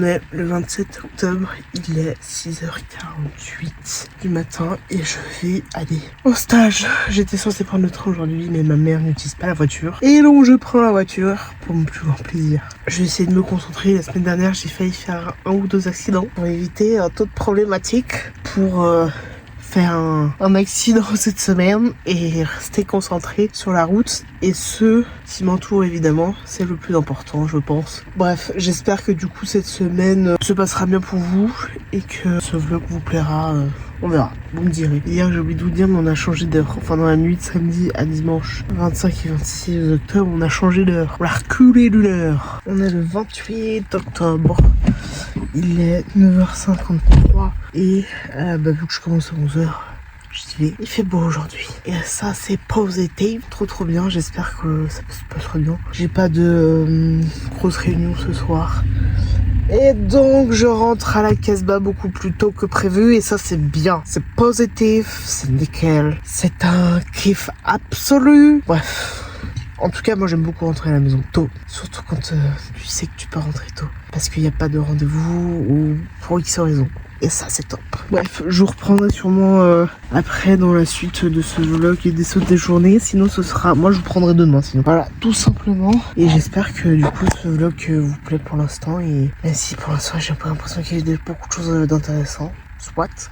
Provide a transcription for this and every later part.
est le 27 octobre, il est 6h48 du matin et je vais aller au stage. J'étais censée prendre le train aujourd'hui, mais ma mère n'utilise pas la voiture. Et donc je prends la voiture pour mon plus grand plaisir. Je vais essayer de me concentrer. La semaine dernière, j'ai failli faire 1 ou 2 accidents pour éviter un taux de problématique pour faire un accident cette semaine et rester concentré sur la route et ceux qui m'entourent évidemment, c'est le plus important je pense. Bref, j'espère que du coup cette semaine se passera bien pour vous et que ce vlog vous plaira, on verra, vous me direz. Hier j'ai oublié de vous dire mais on a changé d'heure, enfin dans la nuit de samedi à dimanche 25 et 26 octobre on a changé d'heure, on a reculé d'une heure. On est le 28 octobre, il est 9h53 et vu que je commence à 11h, j'y vais. Il fait beau aujourd'hui. Et ça, c'est positif. Trop bien. J'espère que ça se passera bien. J'ai pas de grosse réunion ce soir. Et donc, je rentre à la Casbah beaucoup plus tôt que prévu. Et ça, c'est bien. C'est positif. C'est nickel. C'est un kiff absolu. Bref. En tout cas, moi, j'aime beaucoup rentrer à la maison tôt. Surtout quand tu sais que tu peux rentrer tôt. Parce qu'il n'y a pas de rendez-vous ou pour X raison. Et ça, c'est top. Bref, je vous reprendrai sûrement après dans la suite de ce vlog et des sautes des journées. Sinon, ce sera... Moi, je vous prendrai demain, sinon. Voilà, tout simplement. Et j'espère que, du coup, ce vlog vous plaît pour l'instant. Et même si, pour l'instant, j'ai pas l'impression qu'il y ait beaucoup de choses d'intéressant. Soit.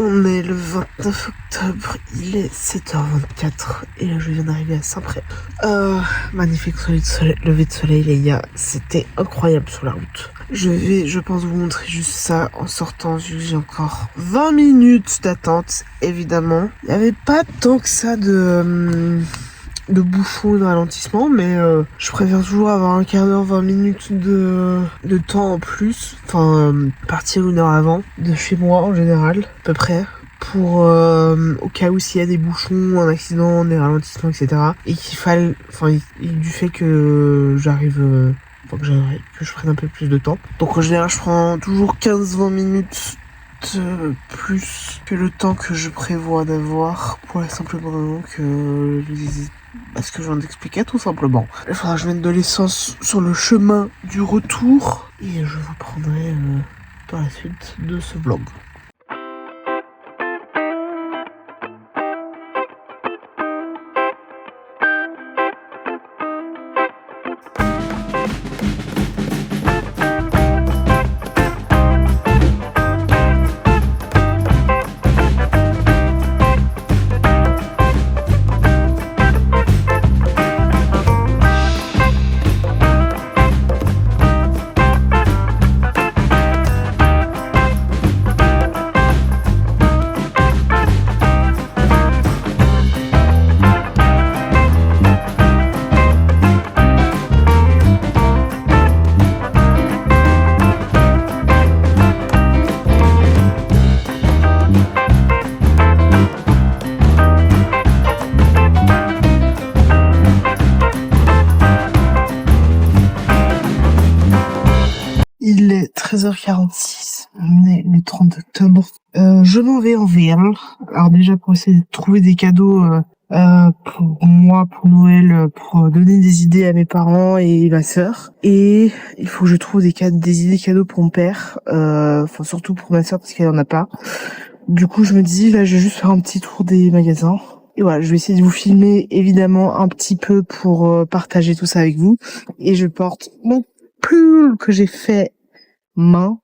On est le 29 octobre, il est 7h24 et là je viens d'arriver à Saint-Pré. Magnifique lever de soleil les gars, c'était incroyable sur la route. Je vais, je pense, vous montrer juste ça en sortant vu que j'ai encore 20 minutes d'attente évidemment. Il n'y avait pas tant que ça de bouchons et de ralentissement, mais je préfère toujours avoir un quart d'heure, 20 minutes de temps en plus, enfin partir 1 heure avant de chez moi en général, à peu près, pour au cas où s'il y a des bouchons, un accident, des ralentissements, etc. Et qu'il faille, enfin du fait que j'arrive, que je prenne un peu plus de temps. Donc en général je prends toujours 15-20 minutes de plus que le temps que je prévois d'avoir pour la simple raison que parce que je viens d'expliquer tout simplement. Il faudra que je mette de l'essence sur le chemin du retour et je vous prendrai dans la suite de ce vlog. Il est 13h46, on est le 30 octobre. Je m'en vais en VM. Alors déjà pour essayer de trouver des cadeaux pour moi, pour Noël, pour donner des idées à mes parents et ma sœur. Et il faut que je trouve des idées cadeaux pour mon père, enfin surtout pour ma sœur parce qu'elle en a pas. Du coup je me dis là je vais juste faire un petit tour des magasins. Et voilà, je vais essayer de vous filmer évidemment un petit peu pour partager tout ça avec vous. Et je porte mon pull que j'ai fait main.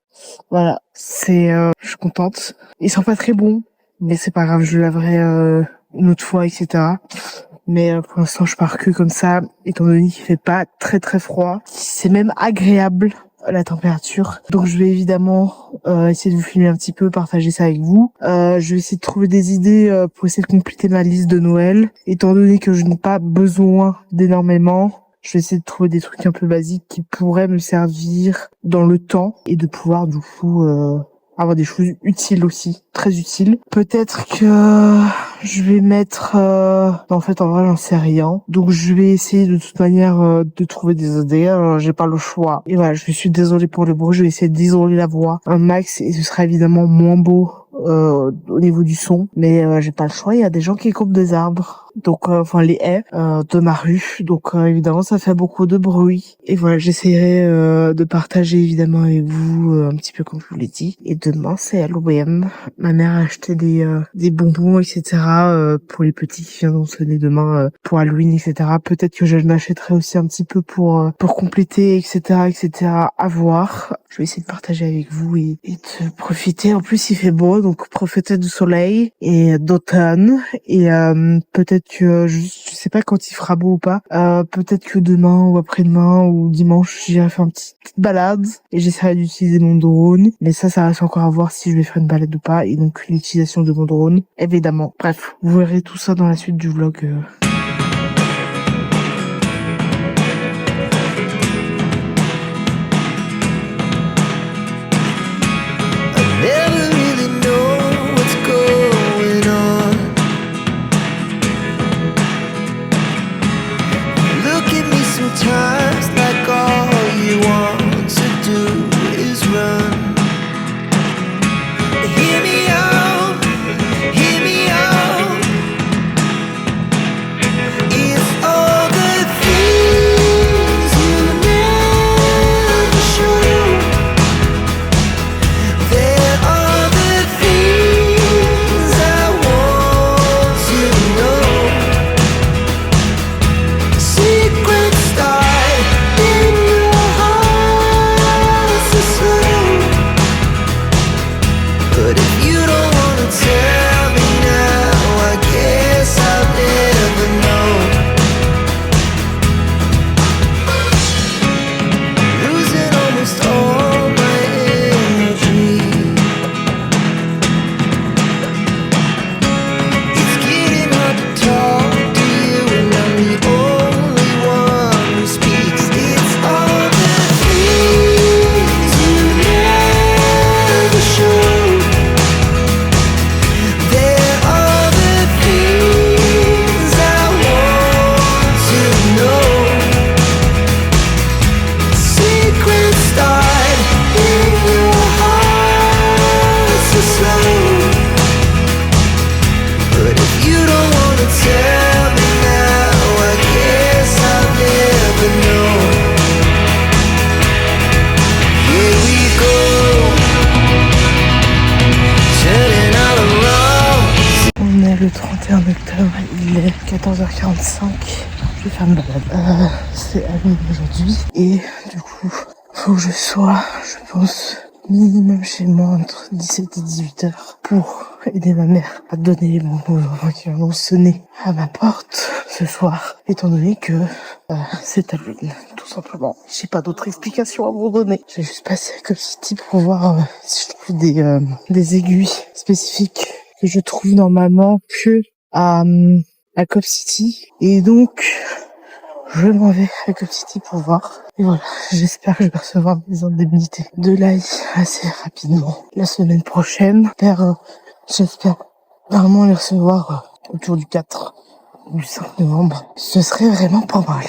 Voilà, c'est je suis contente. Ils sont pas très bons, mais c'est pas grave, je le laverai une autre fois, etc. Mais pour l'instant, je pars que comme ça, étant donné qu'il fait pas très froid. C'est même agréable la température. Donc je vais évidemment essayer de vous filmer un petit peu, partager ça avec vous. Je vais essayer de trouver des idées pour essayer de compléter ma liste de Noël. Étant donné que je n'ai pas besoin d'énormément, je vais essayer de trouver des trucs un peu basiques qui pourraient me servir dans le temps et de pouvoir du coup avoir des choses utiles aussi, très utiles. Peut-être que je vais mettre... En fait, en vrai, j'en sais rien. Donc, je vais essayer de toute manière de trouver des idées. J'ai pas le choix. Et voilà, je suis désolée pour le bruit. Je vais essayer d'isoler la voix un max et ce sera évidemment moins beau au niveau du son. Mais j'ai pas le choix. Il y a des gens qui coupent des arbres. Donc, enfin, les haies de ma rue. Donc, évidemment, ça fait beaucoup de bruit. Et voilà, j'essaierai de partager évidemment avec vous un petit peu comme je vous l'ai dit. Et demain, c'est Halloween. Ma mère a acheté des bonbons, etc. Pour les petits qui viendront sonner demain pour Halloween, etc. Peut-être que je l'achèterai aussi un petit peu pour compléter, etc., etc. À voir. Je vais essayer de partager avec vous et de profiter. En plus, il fait beau, donc profitez du soleil et d'automne. Et peut-être que je sais pas quand il fera beau ou pas. Peut-être que demain ou après-demain ou dimanche, j'irai faire une petite balade et j'essaierai d'utiliser mon drone. Mais ça reste encore à voir si je vais faire une balade ou pas. Et donc l'utilisation de mon drone, évidemment. Bref, vous verrez tout ça dans la suite du vlog. Never really know what's going on. Look at me sometimes like all you want to do is run. Hear me out, hear me out. It's all the things you never show. There are the things I want to know. Secrets start in your heart so slow. But if you don't wanna tell me now, I guess I'll never know. Losing almost all my energy. It's getting hard to talk to you, and I'm the only one who speaks. It's all the things you never show. There are the things I want to know. Secrets start in your heart so slow. But if you don't wanna tell me now, I guess I'll never know. Here we go, turning all around. On est le 31 octobre, il est 14h45. Je vais faire une balade. C'est Halloween aujourd'hui. Et du coup, faut que je sois, je pense, minimum chez moi entre 17 et 18h pour aider ma mère à donner les bonbons aux enfants qui vont sonner à ma porte ce soir, étant donné que c'est Halloween, tout simplement. J'ai pas d'autre explication à vous donner. J'ai juste passé à Cop City pour voir si je trouve des aiguilles spécifiques que je trouve normalement que à Cop City. Et donc, je m'en vais à Cop City pour voir. Et voilà, j'espère que je vais recevoir mes indemnités de l'AI assez rapidement. La semaine prochaine, j'espère vraiment les recevoir autour du 4 ou du 5 novembre. Ce serait vraiment pas mal.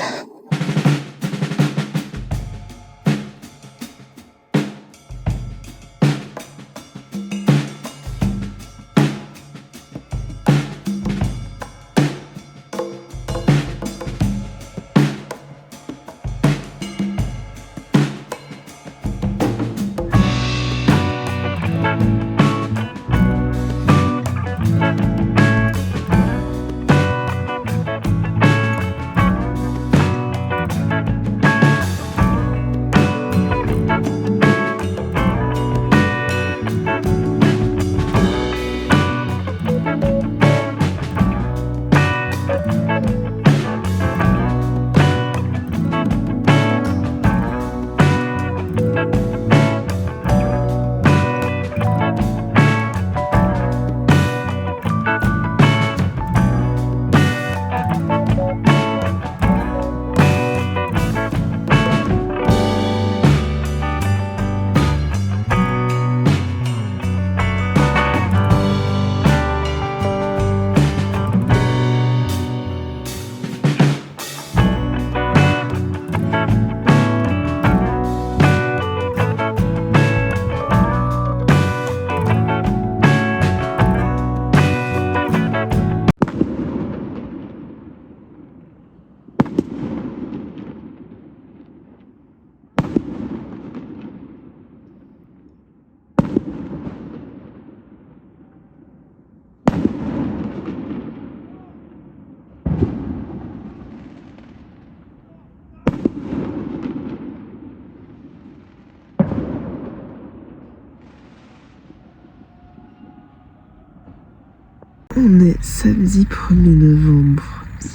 On est samedi 1er novembre.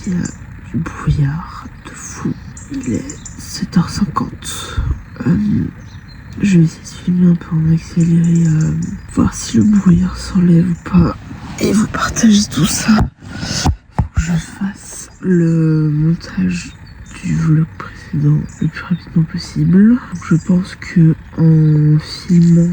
Il y a du brouillard de fou. Il est 7h50. Je vais essayer de filmer un peu en accéléré, voir si le brouillard s'enlève ou pas. Et vous partagez tout ça. Faut que je fasse le montage du vlog précédent le plus rapidement possible. Donc je pense que en filmant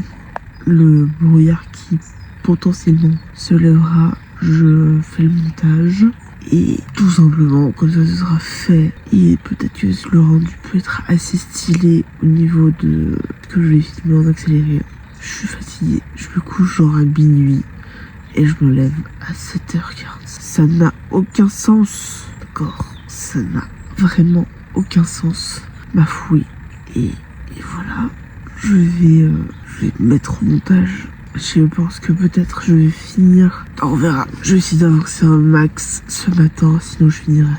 le brouillard qui potentiellement se lèvera, je fais le montage. Et tout simplement, quand ça sera fait, et peut-être que le rendu peut être assez stylé au niveau de ce que je vais filmer en accéléré. Je suis fatiguée, je me couche genre à minuit et je me lève à 7h40. Ça n'a aucun sens, d'accord? Ça n'a vraiment aucun sens, ma fouille. Et voilà, je vais mettre au montage. Je pense que peut-être je vais finir. On verra. Je vais essayer d'avancer un max ce matin. Sinon, je finirai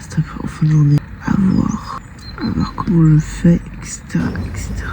en fin de journée. À voir comment je fais, etc. etc.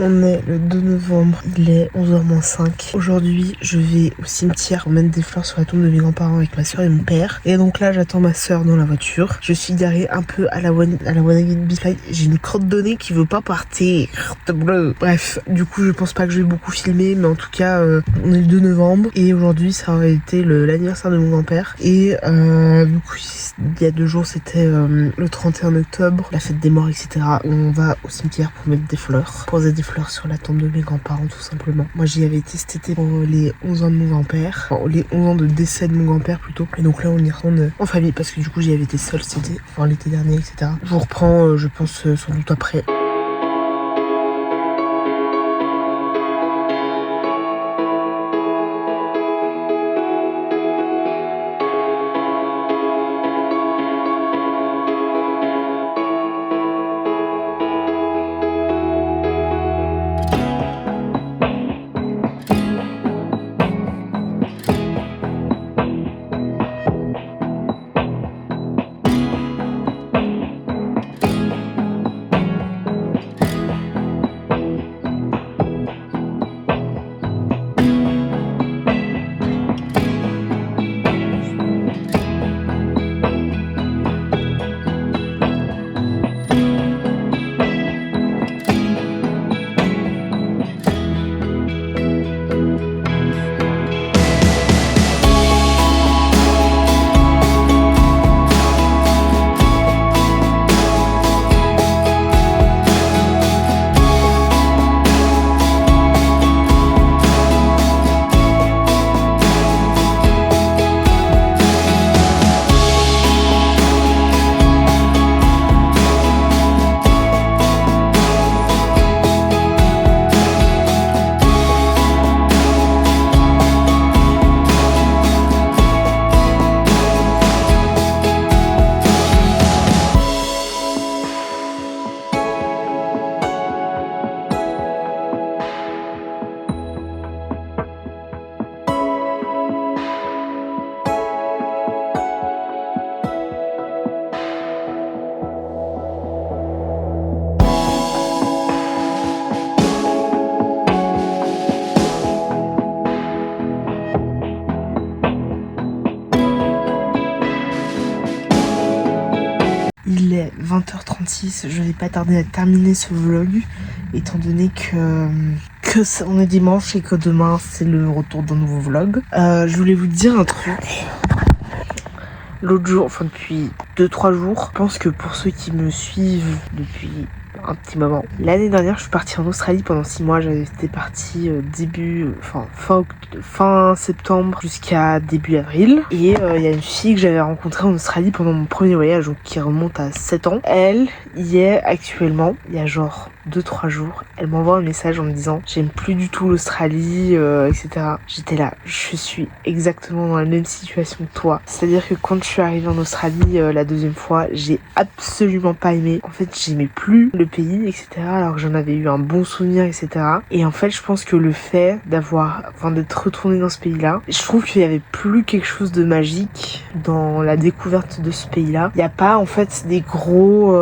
On est le 2 novembre, il est 11h-5. Aujourd'hui, je vais au cimetière pour mettre des fleurs sur la tombe de mes grands-parents avec ma soeur et mon père. Et donc là, j'attends ma soeur dans la voiture. Je suis garée un peu à la One Again Beach. J'ai une crotte de nez qui veut pas partir. Bref, du coup, je pense pas que je vais beaucoup filmer, mais en tout cas, on est le 2 novembre. Et aujourd'hui, ça aurait été l'anniversaire de mon grand-père. Et du coup, il y a 2 jours, c'était le 31 octobre, la fête des morts, etc. On va au cimetière pour mettre des fleurs, poser des fleurs sur la tombe de mes grands-parents, tout simplement. Moi, j'y avais été cet été pour les 11 ans de mon grand-père, enfin, les 11 ans de décès de mon grand-père plutôt. Et donc là, on y retourne en famille parce que du coup, j'y avais été seule cet été, enfin l'été dernier, etc. Je vous reprends, je pense, sans doute après. est 20h36, je vais pas tarder à terminer ce vlog, étant donné que on est dimanche et que demain c'est le retour d'un nouveau vlog. Je voulais vous dire un truc. L'autre jour, enfin depuis 2-3 jours, je pense que pour ceux qui me suivent depuis un petit moment, l'année dernière je suis partie en Australie pendant 6 mois. J'étais partie fin septembre jusqu'à début avril. Et il y a une fille que j'avais rencontrée en Australie pendant mon premier voyage, donc qui remonte à 7 ans. Elle y est actuellement, il y a genre 2-3 jours. Elle m'envoie un message en me disant j'aime plus du tout l'Australie, etc. J'étais là, je suis exactement dans la même situation que toi. C'est-à-dire que quand je suis arrivée en Australie la deuxième fois, j'ai absolument pas aimé. En fait, j'aimais plus le pays, etc. alors que j'en avais eu un bon souvenir, etc. Et en fait, je pense que le fait d'être retournée dans ce pays-là, je trouve qu'il y avait plus quelque chose de magique dans la découverte de ce pays-là. Il n'y a pas en fait des gros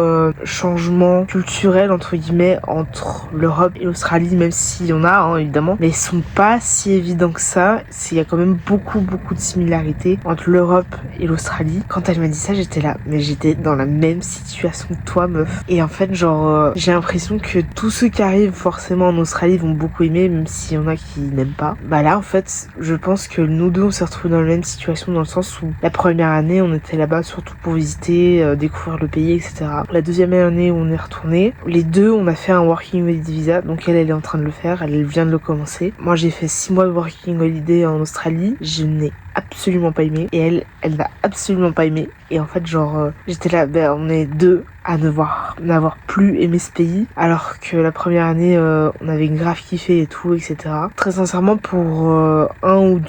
changements culturels entre guillemets entre l'Europe et l'Australie, même s'il y en a hein, évidemment, mais ils sont pas si évidents que ça. Il y a quand même beaucoup de similarités entre l'Europe et l'Australie. Quand elle m'a dit ça, j'étais là, mais j'étais dans la même situation que toi, meuf. Et en fait, genre, j'ai l'impression que tous ceux qui arrivent forcément en Australie vont beaucoup aimer, même s'il y en a qui n'aiment pas. Bah là, en fait, je pense que nous deux, on s'est retrouvés dans la même situation, dans le sens où la première année, on était là-bas surtout pour visiter, découvrir le pays, etc. La deuxième année où on est retourné, les deux, on a fait un working holiday visa, donc elle est en train de le faire, elle vient de le commencer. Moi, j'ai fait 6 mois de working holiday en Australie, je n'ai absolument pas aimé, et elle n'a absolument pas aimé. Et en fait, genre, j'étais là, on est deux à n'avoir plus aimé ce pays, alors que la première année, on avait grave kiffé et tout, etc. Très sincèrement, pour un ou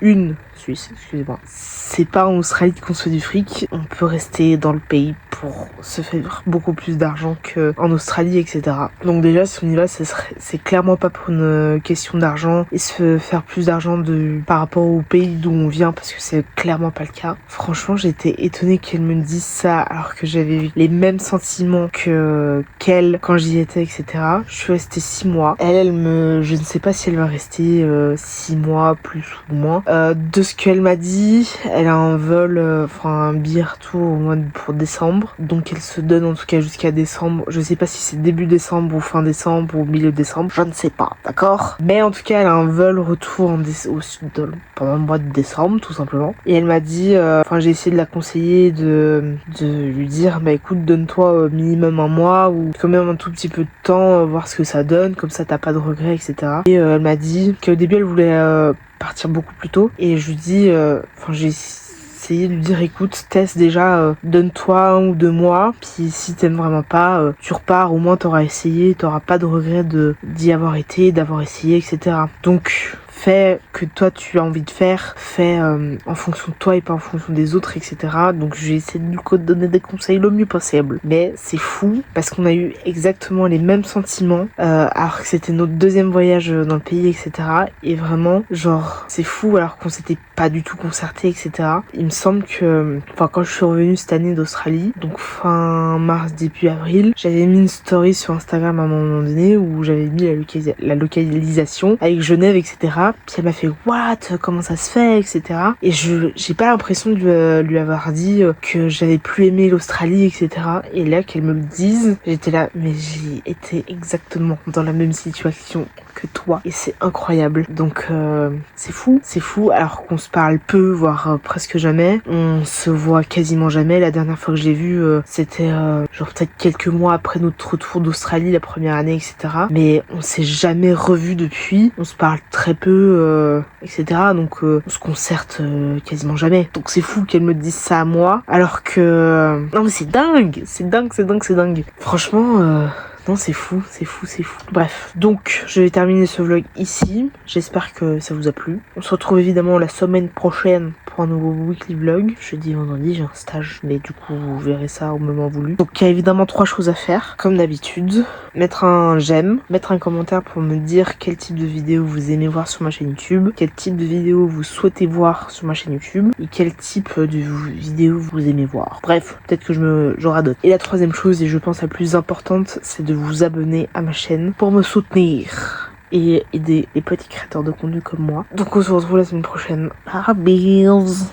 une Suisse, excusez-moi, c'est pas en Australie qu'on se fait du fric. On peut rester dans le pays pour se faire beaucoup plus d'argent qu'en Australie, etc. Donc déjà, si on y va, c'est clairement pas pour une question d'argent et se faire plus d'argent par rapport au pays d'où on vient, parce que c'est clairement pas le cas. Franchement, j'étais étonnée qu'elle me dise ça alors que j'avais eu les mêmes sentiments qu'elle quand j'y étais, etc. Je suis restée 6 mois. Je ne sais pas si elle va rester 6 mois plus ou moins. De ce qu'elle m'a dit, elle a un vol, un billet retour pour décembre. Donc elle se donne en tout cas jusqu'à décembre. Je sais pas si c'est début décembre ou fin décembre ou milieu décembre. Je ne sais pas, d'accord. Mais en tout cas, elle a un vol retour pendant le mois de décembre, tout simplement. Et elle m'a dit, j'ai essayé de la conseiller, de lui dire, bah écoute, donne-toi minimum un mois ou quand même un tout petit peu de temps, voir ce que ça donne. Comme ça, t'as pas de regrets, etc. Et elle m'a dit qu'au début, elle voulait partir beaucoup plus tôt. Et je lui dis, j'ai essayé de lui dire écoute, teste déjà, donne-toi 1 ou 2 mois, puis si t'aimes vraiment pas, tu repars, au moins t'auras essayé, t'auras pas de regret d'y avoir été, d'avoir essayé, etc. Donc fais que toi tu as envie de faire, fais en fonction de toi et pas en fonction des autres, etc. Donc j'ai essayé de lui donner des conseils le mieux possible. Mais c'est fou parce qu'on a eu exactement les mêmes sentiments alors que c'était notre deuxième voyage dans le pays, etc. Et vraiment, genre, c'est fou alors qu'on s'était pas du tout concerté, etc. Il me semble que, quand je suis revenue cette année d'Australie, donc fin mars, début avril, j'avais mis une story sur Instagram à un moment donné où j'avais mis la localisation avec Genève, etc. Puis elle m'a fait what, comment ça se fait, etc. Et j'ai pas l'impression de lui avoir dit que j'avais plus aimé l'Australie, etc. Et là qu'elle me le dise, j'étais là, mais j'ai été exactement dans la même situation que toi et c'est incroyable. Donc c'est fou alors qu'on se parle peu, voire presque jamais. On se voit quasiment jamais. La dernière fois que je l'ai vu, c'était genre peut-être quelques mois après notre retour d'Australie, la première année, etc. Mais on s'est jamais revu depuis. On se parle très peu, etc. Donc on se concerte quasiment jamais. Donc c'est fou qu'elle me dise ça à moi, alors que non mais c'est dingue. Franchement. Non, c'est fou. Bref, donc je vais terminer ce vlog ici. J'espère que ça vous a plu. On se retrouve évidemment la semaine prochaine pour un nouveau weekly vlog. Jeudi, vendredi, j'ai un stage, mais du coup vous verrez ça au moment voulu. Donc il y a évidemment 3 choses à faire, comme d'habitude. Mettre un j'aime, mettre un commentaire pour me dire quel type de vidéo vous aimez voir sur ma chaîne YouTube, quel type de vidéo vous souhaitez voir sur ma chaîne YouTube, et quel type de vidéo vous aimez voir. Bref, peut-être que j'aurai d'autres. Et la troisième chose, et je pense la plus importante, c'est de vous abonner à ma chaîne pour me soutenir et aider les petits créateurs de contenu comme moi. Donc on se retrouve la semaine prochaine. Bisous.